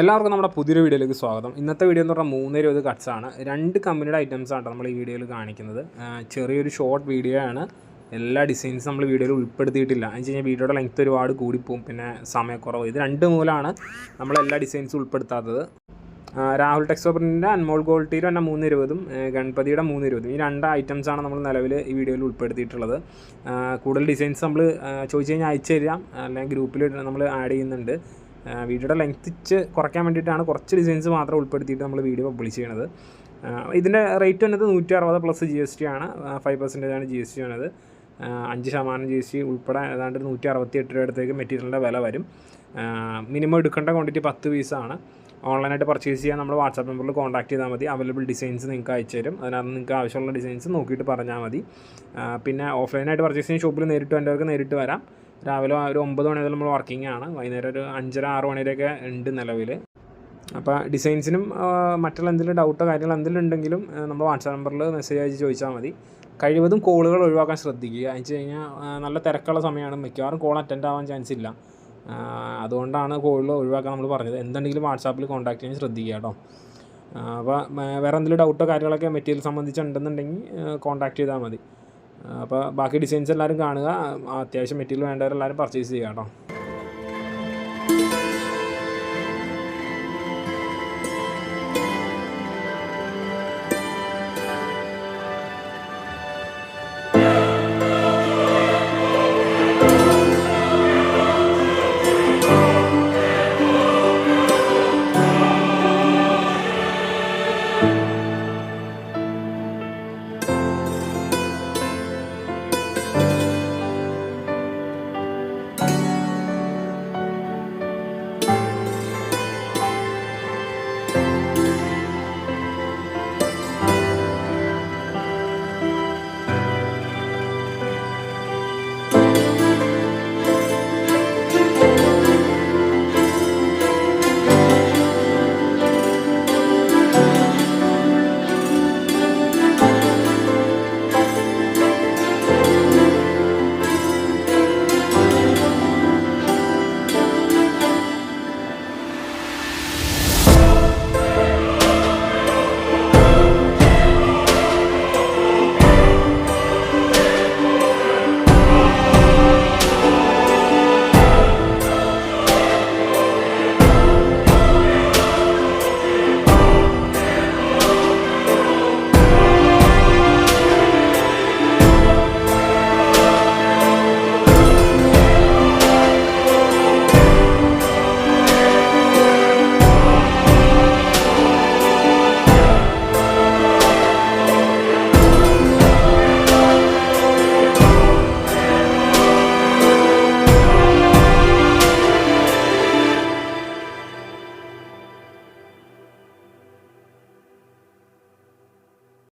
എല്ലാവർക്കും നമ്മുടെ പുതിയൊരു വീഡിയോയിലേക്ക് സ്വാഗതം. ഇന്നത്തെ വീഡിയോ എന്ന് പറഞ്ഞാൽ 320 കട്ട്സാണ്. 2 കമ്പനിയുടെ ഐറ്റംസാണ് നമ്മൾ ഈ വീഡിയോയിൽ കാണിക്കുന്നത്. ചെറിയൊരു ഷോർട്ട് വീഡിയോ ആണ്. എല്ലാ ഡിസൈൻസും നമ്മൾ വീഡിയോയിൽ ഉൾപ്പെടുത്തിയിട്ടില്ല. എന്ന് വെച്ച് കഴിഞ്ഞാൽ വീഡിയോയുടെ ലെങ്ത്ത് ഒരുപാട് കൂടിപ്പോവും, പിന്നെ സമയക്കുറവ്. ഇത് 2 മൂലമാണ് നമ്മളെല്ലാ ഡിസൈൻസും ഉൾപ്പെടുത്താത്തത്. രാഹുൽ ടെക്സോ പ്രിൻറ്റിൻ്റെ അൻമോൾ ക്വാളിറ്റിയിൽ തന്നെ 320ഉം ഗണപതിയുടെ 320ഉം ഈ 2 ഐറ്റംസാണ് നമ്മൾ നിലവിൽ ഈ വീഡിയോയിൽ ഉൾപ്പെടുത്തിയിട്ടുള്ളത്. കൂടുതൽ ഡിസൈൻസ് നമ്മൾ ചോദിച്ചു കഴിഞ്ഞാൽ അയച്ചു തരാം, അല്ലെങ്കിൽ ഗ്രൂപ്പിൽ നമ്മൾ ആഡ് ചെയ്യുന്നുണ്ട്. വീഡിയോയുടെ ലെങ്ത്ത് കുറയ്ക്കാൻ വേണ്ടിയിട്ടാണ് കുറച്ച് ഡിസൈൻസ് മാത്രം ഉൾപ്പെടുത്തിയിട്ട് നമ്മൾ വീഡിയോ പബ്ലിഷ് ചെയ്യണത്. ഇതിൻ്റെ റേറ്റ് വന്നത് 160 പ്ലസ് GST ആണ്. 5% ആണ് GST വന്നത്. 5% GST ഉൾപ്പെടെ ഏതാണ്ട് 168 രൂപ അടുത്തേക്ക് മെറ്റീരിയലിൻ്റെ വില വരും. മിനിമം എടുക്കേണ്ട ക്വാണ്ടിറ്റി 10 പീസാണ്. ഓൺലൈനായിട്ട് പർച്ചേസ് ചെയ്യാൻ നമ്മൾ വാട്സാപ്പ് നമ്പറിൽ കോൺടാക്ട് ചെയ്താൽ മതി. അവൈലബിൾ ഡിസൈൻസ് നിങ്ങൾക്ക് അയച്ചു തരും. അതിനകത്ത് നിങ്ങൾക്ക് ആവശ്യമുള്ള ഡിസൈൻസ് നോക്കിയിട്ട് പറഞ്ഞാൽ മതി. പിന്നെ ഓഫ്ലൈനായിട്ട് പർച്ചേസ് ചെയ്യുന്ന ഷോപ്പിൽ നേരിട്ട് വേണ്ടവർക്ക് നേരിട്ട് വരാം. രാവിലെ ഒരു 9 മണി മുതൽ നമ്മൾ വർക്കിംഗ് ആണ്. വൈകുന്നേരം ഒരു 5:30-6 മണി വരെയൊക്കെ ഉണ്ട് നിലവിൽ. അപ്പോൾ ഡിസൈൻസിനും മറ്റുള്ള എന്തെങ്കിലും ഡൗട്ടോ കാര്യങ്ങൾ എന്തെങ്കിലും ഉണ്ടെങ്കിലും നമ്മൾ വാട്സാപ്പ് നമ്പറിൽ മെസ്സേജ് അയച്ച് ചോദിച്ചാൽ മതി. കഴിവതും കോളുകൾ ഒഴിവാക്കാൻ ശ്രദ്ധിക്കുക. എന്ന് വെച്ച് കഴിഞ്ഞാൽ നല്ല തിരക്കുള്ള സമയമാണ്. മിക്കവാറും കോൾ അറ്റൻഡ് ആവാൻ ചാൻസ് ഇല്ല. അതുകൊണ്ടാണ് കോളുകൾ ഒഴിവാക്കാൻ നമ്മൾ പറഞ്ഞത്. എന്തുണ്ടെങ്കിലും വാട്സാപ്പിൽ കോൺടാക്ട് ചെയ്യാൻ ശ്രദ്ധിക്കുക കേട്ടോ. അപ്പോൾ വേറെ എന്തെങ്കിലും ഡൗട്ടോ കാര്യങ്ങളൊക്കെ മെറ്റീരിയൽ സംബന്ധിച്ചുണ്ടെന്നുണ്ടെങ്കിൽ കോൺടാക്ട് ചെയ്താൽ മതി. അപ്പോൾ ബാക്കി ഡിസൈൻസ് എല്ലാവരും കാണുക. അത്യാവശ്യം മെറ്റീരിയൽ വേണ്ടവരെല്ലാവരും പർച്ചേസ് ചെയ്യുക കേട്ടോ.